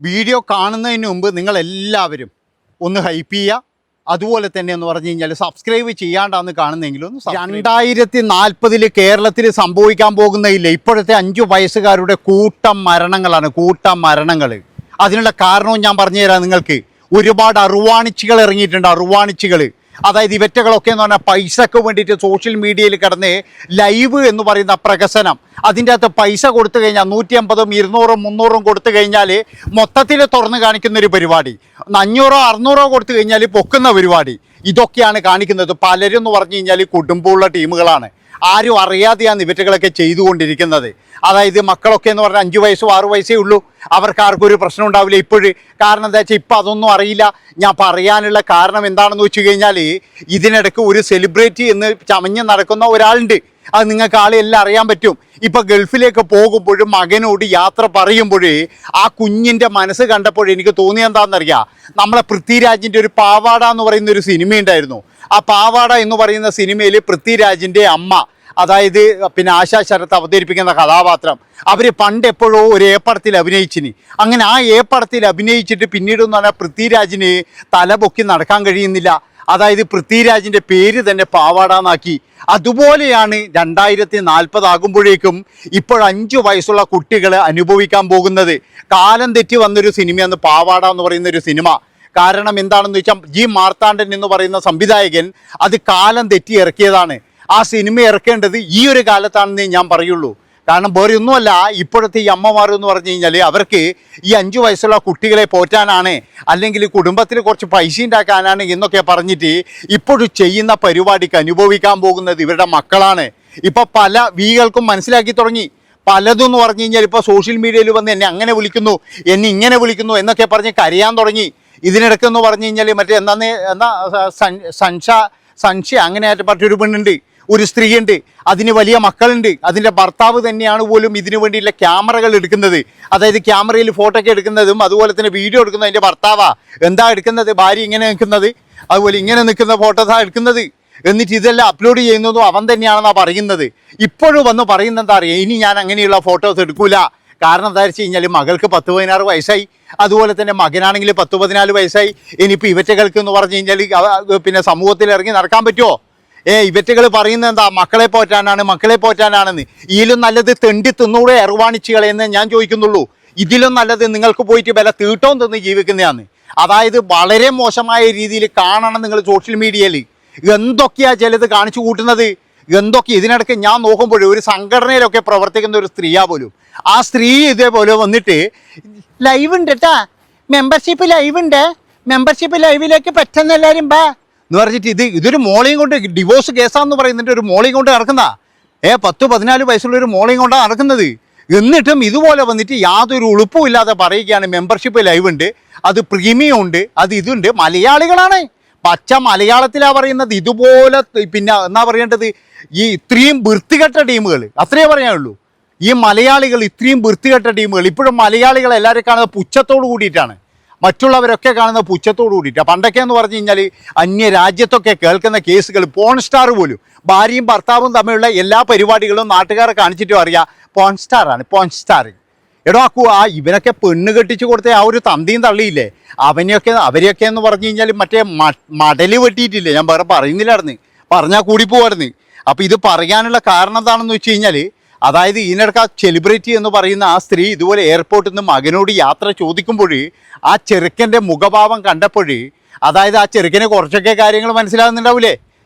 Video കാണുന്നതിന് മുമ്പ് നിങ്ങളെല്ലാവരും ഒന്ന് ഹൈപ്പ് ചെയ്യുക. അതുപോലെ തന്നെ എന്ന് പറഞ്ഞു കഴിഞ്ഞാൽ സബ്സ്ക്രൈബ് ചെയ്യാണ്ടാന്ന് കാണുന്നെങ്കിലും 2040 കേരളത്തിൽ സംഭവിക്കാൻ പോകുന്നതില്ല ഇപ്പോഴത്തെ 5 വയസ്സുകാരുടെ കൂട്ടം മരണങ്ങൾ. അതിനുള്ള കാരണവും ഞാൻ പറഞ്ഞുതരാം നിങ്ങൾക്ക്. ഒരുപാട് അറുവാണിച്ചികൾ ഇറങ്ങിയിട്ടുണ്ട്. അറുവാണിച്ചികൾ അതായത് ഇവറ്റകളൊക്കെ എന്ന് പറഞ്ഞാൽ പൈസക്ക് വേണ്ടിയിട്ട് സോഷ്യൽ മീഡിയയിൽ കിടന്ന് ലൈവ് എന്ന് പറയുന്ന പ്രഹസനം, അതിൻ്റെ അകത്ത് പൈസ കൊടുത്തു കഴിഞ്ഞാൽ 150, 200, 300 കൊടുത്തു കഴിഞ്ഞാൽ മൊത്തത്തിൽ തുറന്ന് കാണിക്കുന്നൊരു പരിപാടി, 500, 600 കൊടുത്തു കഴിഞ്ഞാൽ പൊക്കുന്ന പരിപാടി, ഇതൊക്കെയാണ് കാണിക്കുന്നത്. പലരും എന്ന് പറഞ്ഞു കഴിഞ്ഞാൽ കുടുംബമുള്ള ടീമുകളാണ്. ആരും അറിയാതെയാണ് ഇവറ്റകളൊക്കെ ചെയ്തുകൊണ്ടിരിക്കുന്നത്. അതായത് മക്കളൊക്കെ എന്ന് പറഞ്ഞാൽ 5 വയസ്സോ 6 വയസ്സേ ഉള്ളൂ. അവർക്ക് ആർക്കും ഒരു പ്രശ്നം ഉണ്ടാവില്ല ഇപ്പോഴും. കാരണം എന്താ വെച്ചാൽ ഇപ്പം അതൊന്നും അറിയില്ല. ഞാൻ പറയാനുള്ള കാരണം എന്താണെന്ന് വെച്ച് കഴിഞ്ഞാൽ ഇതിനിടയ്ക്ക് ഒരു സെലിബ്രിറ്റി എന്ന് ചമഞ്ഞ് നടക്കുന്ന ഒരാളുണ്ട്. അത് നിങ്ങൾക്ക് ആളെല്ലാം അറിയാൻ പറ്റും. ഇപ്പം ഗൾഫിലേക്ക് പോകുമ്പോഴും മകനോട് യാത്ര പറയുമ്പോഴേ ആ കുഞ്ഞിൻ്റെ മനസ്സ് കണ്ടപ്പോൾ എനിക്ക് തോന്നിയെന്താണെന്നറിയാം, നമ്മളെ പൃഥ്വിരാജിൻ്റെ ഒരു പാവാട എന്ന് പറയുന്ന ഒരു സിനിമയുണ്ടായിരുന്നു. ആ പാവാട എന്ന് പറയുന്ന സിനിമയിൽ പൃഥ്വിരാജിൻ്റെ അമ്മ, അതായത് പിന്നെ ആശാ ശരത്ത് അവതരിപ്പിക്കുന്ന കഥാപാത്രം, അവർ പണ്ട് എപ്പോഴോ ഒരു ഏപ്പടത്തിൽ അഭിനയിച്ചിന്. അങ്ങനെ ആ ഏപ്പടത്തിൽ അഭിനയിച്ചിട്ട് പിന്നീട് എന്ന് പറഞ്ഞാൽ പൃഥ്വിരാജിന് തലപൊക്കി നടക്കാൻ കഴിയുന്നില്ല. അതായത് പൃഥ്വിരാജിൻ്റെ പേര് തന്നെ പാവാടാന്നാക്കി. അതുപോലെയാണ് 2040 ആകുമ്പോഴേക്കും ഇപ്പോൾ 5 വയസ്സുള്ള കുട്ടികൾ അനുഭവിക്കാൻ പോകുന്നത്. കാലം തെറ്റി വന്നൊരു സിനിമയാണ് പാവാട എന്ന് പറയുന്ന ഒരു സിനിമ. കാരണം എന്താണെന്ന് വെച്ചാൽ ജി മാർത്താണ്ഡൻ എന്ന് പറയുന്ന സംവിധായകൻ അത് കാലം തെറ്റി ഇറക്കിയതാണ്. ആ സിനിമ ഇറക്കേണ്ടത് ഈ ഒരു കാലത്താണെന്നേ ഞാൻ പറയുള്ളൂ. കാരണം വേറെ ഒന്നുമല്ല, ഇപ്പോഴത്തെ ഈ അമ്മമാർ എന്ന് പറഞ്ഞു കഴിഞ്ഞാൽ അവർക്ക് ഈ 5 വയസ്സുള്ള കുട്ടികളെ പോറ്റാനാണ്, അല്ലെങ്കിൽ കുടുംബത്തിൽ കുറച്ച് പൈസ ഉണ്ടാക്കാനാണ് എന്നൊക്കെ പറഞ്ഞിട്ട് ഇപ്പോഴും ചെയ്യുന്ന പരിപാടിക്ക് അനുഭവിക്കാൻ പോകുന്നത് ഇവരുടെ മക്കളാണ്. ഇപ്പോൾ പല വീകൾക്കും മനസ്സിലാക്കി തുടങ്ങി. പലതും എന്ന് പറഞ്ഞു കഴിഞ്ഞാൽ ഇപ്പോൾ സോഷ്യൽ മീഡിയയിൽ വന്ന് എന്നെ അങ്ങനെ വിളിക്കുന്നു, എന്നെ ഇങ്ങനെ വിളിക്കുന്നു എന്നൊക്കെ പറഞ്ഞ് കരയാൻ തുടങ്ങി. ഇതിനിടയ്ക്കെന്ന് പറഞ്ഞു കഴിഞ്ഞാൽ മറ്റേ സൻഷ്യ അങ്ങനെ പറഞ്ഞൊരു പെണ്ണുണ്ട്, ഒരു സ്ത്രീയുണ്ട്, അതിന് വലിയ മക്കളുണ്ട്. അതിൻ്റെ ഭർത്താവ് തന്നെയാണ് പോലും ഇതിനു വേണ്ടിയുള്ള ക്യാമറകൾ എടുക്കുന്നത്. അതായത് ക്യാമറയിൽ ഫോട്ടോ ഒക്കെ എടുക്കുന്നതും അതുപോലെ തന്നെ വീഡിയോ എടുക്കുന്നത് അതിൻ്റെ ഭർത്താവാ. എന്താ എടുക്കുന്നത്? ഭാര്യ ഇങ്ങനെ നിൽക്കുന്നത്, അതുപോലെ ഇങ്ങനെ നിൽക്കുന്ന ഫോട്ടോസാണ് എടുക്കുന്നത്. എന്നിട്ട് ഇതെല്ലാം അപ്ലോഡ് ചെയ്യുന്നതും അവൻ തന്നെയാണെന്നാണ് പറയുന്നത്. ഇപ്പോഴും വന്ന് പറയുന്നത് എന്താ അറിയുക, ഇനി ഞാൻ അങ്ങനെയുള്ള ഫോട്ടോസ് എടുക്കൂല. കാരണം എന്താ വെച്ച് കഴിഞ്ഞാൽ മകൾക്ക് 10, 16 വയസ്സായി, അതുപോലെ തന്നെ മകനാണെങ്കിൽ 10, 14 വയസ്സായി. ഇനിയിപ്പോൾ ഇവറ്റകൾക്ക് എന്ന് പറഞ്ഞു കഴിഞ്ഞാൽ പിന്നെ സമൂഹത്തിൽ ഇറങ്ങി നടക്കാൻ പറ്റുമോ? ഇവറ്റകൾ പറയുന്നത് എന്താ, മക്കളെ പോറ്റാനാണെന്ന്. ഇതിലും നല്ലത് തെണ്ടി തിന്നൂടെ അറുവാണിച്ചുകളെന്ന് ഞാൻ ചോദിക്കുന്നുള്ളൂ. ഇതിലും നല്ലത് നിങ്ങൾക്ക് പോയിട്ട് വില തീട്ടവും തിന്ന് ജീവിക്കുന്നതാണ്. അതായത് വളരെ മോശമായ രീതിയിൽ കാണണം നിങ്ങൾ സോഷ്യൽ മീഡിയയിൽ. എന്തൊക്കെയാണ് ചിലത് കാണിച്ചു കൂട്ടുന്നത്, എന്തൊക്കെ. ഇതിനിടയ്ക്ക് ഞാൻ നോക്കുമ്പോൾ ഒരു സംഘടനയിലൊക്കെ പ്രവർത്തിക്കുന്ന ഒരു സ്ത്രീയാ പോലും, ആ സ്ത്രീ ഇതേപോലെ വന്നിട്ട് ലൈവ് ഉണ്ട് കേട്ടാ, മെമ്പർഷിപ്പ് ലൈവിലേക്ക് പെട്ടെന്ന് എല്ലാവരും ബാ എന്ന് പറഞ്ഞിട്ട് ഇതൊരു മോളെയും കൊണ്ട് ഡിവോഴ്സ് കേസാന്ന് പറയുന്നുണ്ട്. ഒരു മോളെയും കൊണ്ട് നടക്കുന്ന 10, 14 വയസ്സുള്ള ഒരു മോളെയും കൊണ്ടാണ് നടക്കുന്നത്. എന്നിട്ടും ഇതുപോലെ വന്നിട്ട് യാതൊരു ഉളുപ്പും ഇല്ലാതെ പറയുകയാണ് മെമ്പർഷിപ്പ് ലൈവ് ഉണ്ട്, അത് പ്രീമിയം ഉണ്ട്, അത് ഇതുണ്ട്. മലയാളികളാണ്, പച്ച മലയാളത്തിലാണ് പറയുന്നത്. ഇതുപോലെ പിന്നെ എന്നാ പറയേണ്ടത്, ഈ ഇത്രയും വൃത്തികെട്ട ടീമുകൾ, അത്രയേ പറയാനുള്ളൂ. ഈ മലയാളികൾ ഇത്രയും വൃത്തികെട്ട ടീമുകൾ. ഇപ്പോഴും മലയാളികൾ എല്ലാവരും കാണുന്നത് പുച്ഛത്തോട് കൂടിയിട്ടാണ്, മറ്റുള്ളവരൊക്കെ കാണുന്ന പുച്ഛത്തോട് കൂടിയിട്ടാണ്. പണ്ടൊക്കെ എന്ന് പറഞ്ഞു കഴിഞ്ഞാൽ അന്യ രാജ്യത്തൊക്കെ കേൾക്കുന്ന കേസുകൾ, പോൺ സ്റ്റാർ പോലും ഭാര്യയും ഭർത്താവും തമ്മിലുള്ള എല്ലാ പരിപാടികളും നാട്ടുകാരെ കാണിച്ചിട്ടും അറിയാം പോൺ സ്റ്റാർ. എടോ ഇവനൊക്കെ പെണ്ണ് കെട്ടിച്ച് കൊടുത്ത ആ ഒരു തന്തിയും തള്ളിയില്ലേ, അവരെയൊക്കെ എന്ന് പറഞ്ഞു കഴിഞ്ഞാൽ മറ്റേ മടല് വെട്ടിയിട്ടില്ലേ, ഞാൻ വേറെ പറയുന്നില്ലായിരുന്നു, പറഞ്ഞാൽ കൂടിപ്പോവായിരുന്നു. അപ്പോൾ ഇത് പറയാനുള്ള കാരണം എന്താണെന്ന് വെച്ച് കഴിഞ്ഞാൽ, അതായത് ഇതിനിടയ്ക്ക് ആ സെലിബ്രിറ്റി എന്ന് പറയുന്ന ആ സ്ത്രീ ഇതുപോലെ എയർപോർട്ടിൽ നിന്ന് മകനോട് യാത്ര ചോദിക്കുമ്പോൾ ആ ചെറുക്കൻ്റെ മുഖഭാവം കണ്ടപ്പോൾ, അതായത് ആ ചെറുക്കനെ കുറച്ചൊക്കെ കാര്യങ്ങൾ മനസ്സിലാകുന്നുണ്ടാവില്ലേ.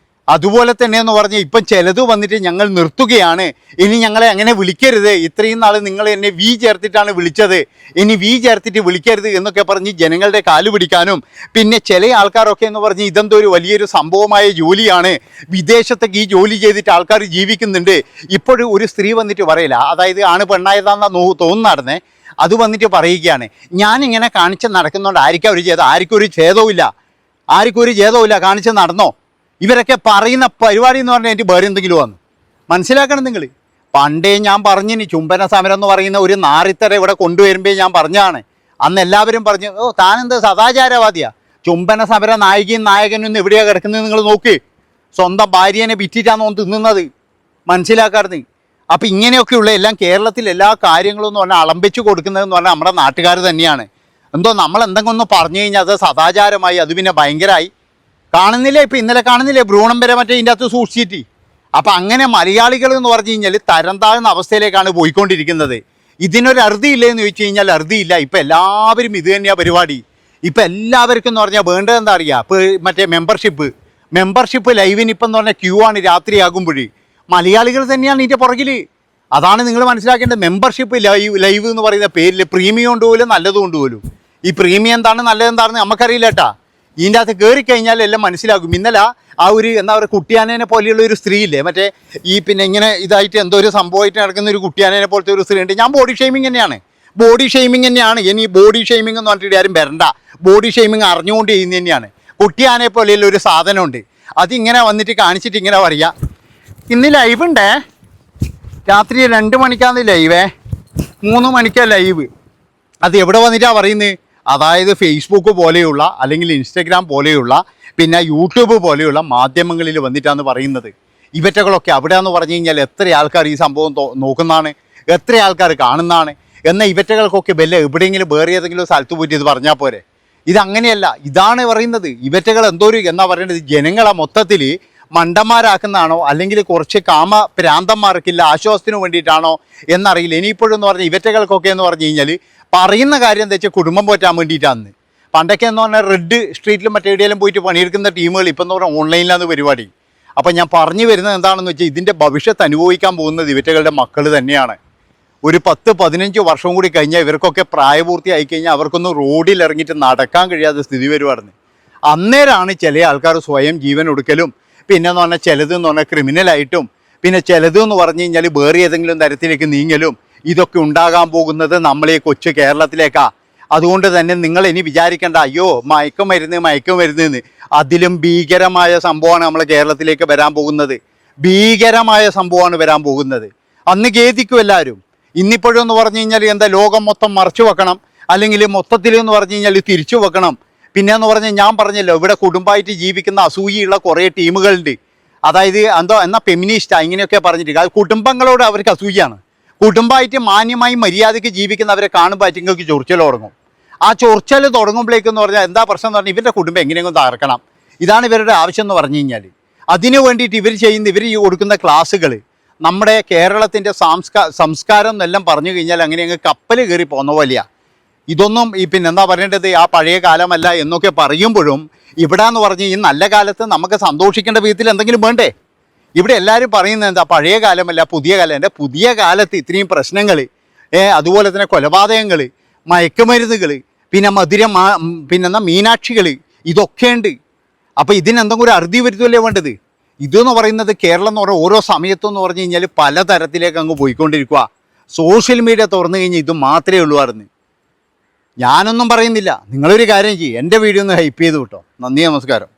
അതുപോലെ തന്നെയെന്ന് പറഞ്ഞാൽ ഇപ്പം ചിലത് വന്നിട്ട് ഞങ്ങൾ നിർത്തുകയാണ്, ഇനി ഞങ്ങളെ അങ്ങനെ വിളിക്കരുത്, ഇത്രയും നാൾ നിങ്ങൾ എന്നെ വി ചേർത്തിട്ടാണ് വിളിച്ചത്, ഇനി വി ചേർത്തിട്ട് വിളിക്കരുത് എന്നൊക്കെ പറഞ്ഞ് ജനങ്ങളുടെ കാല് പിടിക്കാനും, പിന്നെ ചില ആൾക്കാരൊക്കെ എന്ന് പറഞ്ഞ് ഇതെന്തോ ഒരു വലിയൊരു സംഭവമായ ജോലിയാണ്, വിദേശത്തൊക്കെ ഈ ജോലി ചെയ്തിട്ട് ആൾക്കാർ ജീവിക്കുന്നുണ്ട്. ഇപ്പോഴും ഒരു സ്ത്രീ വന്നിട്ട് പറയില്ല, അതായത് ആണ് പെണ്ണായതാണെന്നാണ് തോന്നുന്നറിഞ്ഞേ, അത് വന്നിട്ട് പറയുകയാണ്, ഞാനിങ്ങനെ കാണിച്ച് നടക്കുന്നതുകൊണ്ട് ആർക്കും ഒരു ഛേദവും ഇല്ല, കാണിച്ച് നടന്നോ. ഇവരൊക്കെ പറയുന്ന പരിപാടി എന്ന് പറഞ്ഞാൽ എനിക്ക് വേറെ എന്തെങ്കിലും വന്നു മനസ്സിലാക്കണം നിങ്ങൾ. പണ്ടേ ഞാൻ പറഞ്ഞിനി ചുംബന സമരം എന്ന് പറയുന്ന ഒരു നാറിത്തര ഇവിടെ കൊണ്ടുവരുമ്പോൾ ഞാൻ പറഞ്ഞതാണ്. അന്ന് എല്ലാവരും പറഞ്ഞു, താനെന്ത് സദാചാരവാദിയാ, ചുംബന സമര നായകനും ഇന്ന് എവിടെയാണ് കിടക്കുന്നത് നിങ്ങൾ നോക്ക്, സ്വന്തം ഭാര്യനെ വിറ്റിട്ടാണ് തിന്നുന്നത്, മനസ്സിലാക്കാറുണ്ട്. അപ്പോൾ ഇങ്ങനെയൊക്കെയുള്ള എല്ലാം കേരളത്തിൽ എല്ലാ കാര്യങ്ങളും എന്ന് പറഞ്ഞാൽ അളമ്പിച്ച് കൊടുക്കുന്നതെന്ന് പറഞ്ഞാൽ നമ്മുടെ നാട്ടുകാർ തന്നെയാണ്. എന്തോ നമ്മൾ എന്തെങ്കിലും ഒന്ന് പറഞ്ഞു കഴിഞ്ഞാൽ അത് സദാചാരമായി, അത് പിന്നെ ഭയങ്കരമായി. കാണുന്നില്ലേ ഇപ്പം, ഇന്നലെ കാണുന്നില്ലേ ഭ്രൂണം വരെ മറ്റേ ഇതിൻ്റെ അകത്ത് സൂക്ഷിച്ചിട്ട്. അപ്പം അങ്ങനെ മലയാളികൾ എന്ന് പറഞ്ഞു കഴിഞ്ഞാൽ തരം താഴ്ന്ന അവസ്ഥയിലേക്കാണ് പോയിക്കൊണ്ടിരിക്കുന്നത്. ഇതിനൊരു അറുതിയില്ലേന്ന് ചോദിച്ചു കഴിഞ്ഞാൽ അറുതിയില്ല. ഇപ്പം എല്ലാവരും ഇത് തന്നെയാണ് പരിപാടി. ഇപ്പം എല്ലാവർക്കും എന്ന് പറഞ്ഞാൽ വേണ്ടത് എന്താ അറിയുക, ഇപ്പോൾ മറ്റേ മെമ്പർഷിപ്പ് ലൈവിന് ഇപ്പം എന്ന് പറഞ്ഞാൽ ക്യൂ ആണ് രാത്രിയാകുമ്പോൾ. മലയാളികൾ തന്നെയാണ് ഇതിൻ്റെ പുറകിൽ. അതാണ് നിങ്ങൾ മനസ്സിലാക്കേണ്ടത്. മെമ്പർഷിപ്പ് ലൈവ് എന്ന് പറയുന്ന പേരിൽ പ്രീമിയം കൊണ്ട് പോലും നല്ലത് കൊണ്ടുപോലും. ഈ പ്രീമിയം എന്താണ് നല്ലതെന്താണെന്ന് നമുക്കറിയില്ല കേട്ടാ. ഇതിൻ്റെ അകത്ത് കയറിക്കഴിഞ്ഞാൽ എല്ലാം മനസ്സിലാകും. ഇന്നലെ ആ ഒരു എന്താ പറയുക കുട്ടിയാനേനെ പോലെയുള്ള ഒരു സ്ത്രീ ഇല്ലേ, മറ്റേ ഈ പിന്നെ ഇങ്ങനെ ഇതായിട്ട് എന്തോ ഒരു സംഭവമായിട്ട് നടക്കുന്ന ഒരു കുട്ടിയാനേനെ പോലത്തെ ഒരു സ്ത്രീ ഉണ്ട്. ഞാൻ ബോഡി ഷെയ്മിങ് തന്നെയാണ്. ഇനി ബോഡി ഷെയ്മിങ് എന്ന് പറഞ്ഞിട്ട് ആരും വരണ്ട. ബോഡി ഷെയ്മിങ് അറിഞ്ഞുകൊണ്ട് ചെയ്യുന്നത് തന്നെയാണ്. കുട്ടിയാനെ പോലെയുള്ള ഒരു സാധനമുണ്ട്, അതിങ്ങനെ വന്നിട്ട് കാണിച്ചിട്ട് ഇങ്ങനെ പറയുക, ഇന്ന് ലൈവ് ഉണ്ടേ, രാത്രി 2 മണിക്കാണ് ലൈവേ, 3 മണിക്കാണ് ലൈവ്. അത് എവിടെ വന്നിട്ടാണ് പറയുന്നത്? അതായത് ഫേസ്ബുക്ക് പോലെയുള്ള അല്ലെങ്കിൽ ഇൻസ്റ്റഗ്രാം പോലെയുള്ള പിന്നെ യൂട്യൂബ് പോലെയുള്ള മാധ്യമങ്ങളിൽ വന്നിട്ടാണ് പറയുന്നത്. ഇവറ്റകളൊക്കെ അവിടെയാണെന്ന് പറഞ്ഞു കഴിഞ്ഞാൽ എത്ര ആൾക്കാർ ഈ സംഭവം നോക്കുന്നതാണ്, എത്ര ആൾക്കാർ കാണുന്നതാണ്. എന്നാൽ ഇവറ്റകൾക്കൊക്കെ എവിടെയെങ്കിലും വേറെ ഏതെങ്കിലും സ്ഥലത്ത് പോയിട്ട് ഇത് പറഞ്ഞാൽ പോരെ. ഇതങ്ങനെയല്ല. ഇതാണ് പറയുന്നത്. ഇവറ്റകൾ എന്തോരു എന്നാ പറയേണ്ടത്, ജനങ്ങളെ മൊത്തത്തിൽ മണ്ടന്മാരാക്കുന്നതാണോ അല്ലെങ്കിൽ കുറച്ച് പ്രാന്തന്മാർക്കില്ല ആശ്വാസത്തിന് വേണ്ടിയിട്ടാണോ എന്നറിയില്ല. ഇനിയിപ്പോഴെന്ന് പറഞ്ഞാൽ ഇവറ്റകൾക്കൊക്കെ എന്ന് പറഞ്ഞു കഴിഞ്ഞാൽ പറയുന്ന കാര്യം എന്താ വെച്ചാൽ കുടുംബം പോറ്റാൻ വേണ്ടിയിട്ടാണ്. പണ്ടൊക്കെ എന്ന് പറഞ്ഞാൽ റെഡ് സ്ട്രീറ്റിലും മറ്റേടിയെല്ലാം പോയിട്ട് പണിയെടുക്കുന്ന ടീമുകൾ ഇപ്പം എന്ന് പറഞ്ഞാൽ ഓൺലൈനിലാണ് പരിപാടി. അപ്പം ഞാൻ പറഞ്ഞു വരുന്നത് എന്താണെന്ന് വെച്ചാൽ ഇതിൻ്റെ ഭവിഷ്യത്ത് അനുഭവിക്കാൻ പോകുന്നത് ഇവറ്റകളുടെ മക്കൾ തന്നെയാണ്. ഒരു 10-15 വർഷം കൂടി കഴിഞ്ഞാൽ ഇവർക്കൊക്കെ പ്രായപൂർത്തിയായി കഴിഞ്ഞാൽ അവർക്കൊന്നും റോഡിൽ ഇറങ്ങിയിട്ട് നടക്കാൻ കഴിയാത്ത സ്ഥിതി വരുവായിരുന്നു. അന്നേരമാണ് ചില ആൾക്കാർ സ്വയം ജീവൻ ഒടുക്കലും പിന്നെന്ന് പറഞ്ഞാൽ ചിലതെന്ന് പറഞ്ഞാൽ ക്രിമിനലായിട്ടും പിന്നെ ചിലതെന്ന് പറഞ്ഞു കഴിഞ്ഞാൽ വേറെ ഏതെങ്കിലും തരത്തിലേക്ക് നീങ്ങലും ഇതൊക്കെ ഉണ്ടാകാൻ പോകുന്നത് നമ്മളെ കൊച്ചു കേരളത്തിലേക്കാണ്. അതുകൊണ്ട് തന്നെ നിങ്ങൾ ഇനി വിചാരിക്കേണ്ട അയ്യോ മയക്കുമരുന്ന് അതിലും ഭീകരമായ സംഭവമാണ് നമ്മളെ കേരളത്തിലേക്ക് വരാൻ പോകുന്നത്. ഭീകരമായ സംഭവമാണ് വരാൻ പോകുന്നത്. അന്ന് ഖേദിക്കും എല്ലാവരും. ഇന്നിപ്പോഴെന്ന് പറഞ്ഞു കഴിഞ്ഞാൽ എന്താ ലോകം മൊത്തം മറച്ചു വെക്കണം, അല്ലെങ്കിൽ മൊത്തത്തിൽ എന്ന് പറഞ്ഞു കഴിഞ്ഞാൽ തിരിച്ചു വെക്കണം. പിന്നെയെന്ന് പറഞ്ഞാൽ ഞാൻ പറഞ്ഞല്ലോ, ഇവിടെ കുടുംബമായിട്ട് ജീവിക്കുന്ന അസൂയുള്ള കുറേ ടീമുകളുണ്ട്. അതായത് എന്നാൽ ഫെമിനിസ്റ്റാ ഇങ്ങനെയൊക്കെ പറഞ്ഞിട്ട് അത് കുടുംബങ്ങളോട് അവർക്ക് അസൂയാണ്. കുടുംബമായിട്ട് മാന്യമായി മര്യാദയ്ക്ക് ജീവിക്കുന്നവരെ കാണുമ്പോൾ നിങ്ങൾക്ക് ചൊറിച്ചൽ തുടങ്ങും. ആ ചൊറിച്ചൽ തുടങ്ങുമ്പോഴേക്കെന്ന് പറഞ്ഞാൽ എന്താ പ്രശ്നം എന്ന് പറഞ്ഞാൽ ഇവരുടെ കുടുംബം എങ്ങനെയെങ്കിലും തകർക്കണം. ഇതാണ് ഇവരുടെ ആവശ്യം എന്ന് പറഞ്ഞു കഴിഞ്ഞാൽ. അതിനു വേണ്ടിയിട്ട് ഇവർ കൊടുക്കുന്ന ക്ലാസ്സുകൾ നമ്മുടെ കേരളത്തിൻ്റെ സംസ്കാരം എന്നെല്ലാം പറഞ്ഞു കഴിഞ്ഞാൽ അങ്ങനെ അങ്ങ് കപ്പൽ കയറി പോകുന്ന പോലെയാണ്. ഇതൊന്നും പിന്നെ എന്താ പറയേണ്ടത്, ആ പഴയ കാലമല്ല എന്നൊക്കെ പറയുമ്പോഴും ഇവിടെ എന്ന് പറഞ്ഞ് ഈ നല്ല കാലത്ത് നമുക്ക് സന്തോഷിക്കേണ്ട വിധത്തിൽ എന്തെങ്കിലും വേണ്ടേ? ഇവിടെ എല്ലാവരും പറയുന്നത് എന്താ, പഴയ കാലമല്ല പുതിയ കാലം. എൻ്റെ പുതിയ കാലത്ത് ഇത്രയും പ്രശ്നങ്ങൾ, അതുപോലെ തന്നെ കൊലപാതകങ്ങൾ, മയക്കുമരുന്നുകൾ, പിന്നെ പിന്നെന്താ മീനാക്ഷികൾ, ഇതൊക്കെ ഉണ്ട്. അപ്പോൾ ഇതിനെന്തെങ്കിലും ഒരു അറുതി വരുത്തുമല്ലേ വേണ്ടത്? ഇതെന്ന് പറയുന്നത് കേരളം എന്ന് പറഞ്ഞാൽ ഓരോ സമയത്തെന്ന് പറഞ്ഞു കഴിഞ്ഞാൽ പലതരത്തിലേക്ക് അങ്ങ് പോയിക്കൊണ്ടിരിക്കുക. സോഷ്യൽ മീഡിയ തുറന്നു കഴിഞ്ഞാൽ ഇത് മാത്രമേ ഉള്ളൂ. ഞാനൊന്നും പറയുന്നില്ല. നിങ്ങളൊരു കാര്യം ചെയ്യും, എൻ്റെ വീഡിയോ ഒന്ന് ഹൈപ്പ് ചെയ്ത് വിട്ടോ. നന്ദി, നമസ്കാരം.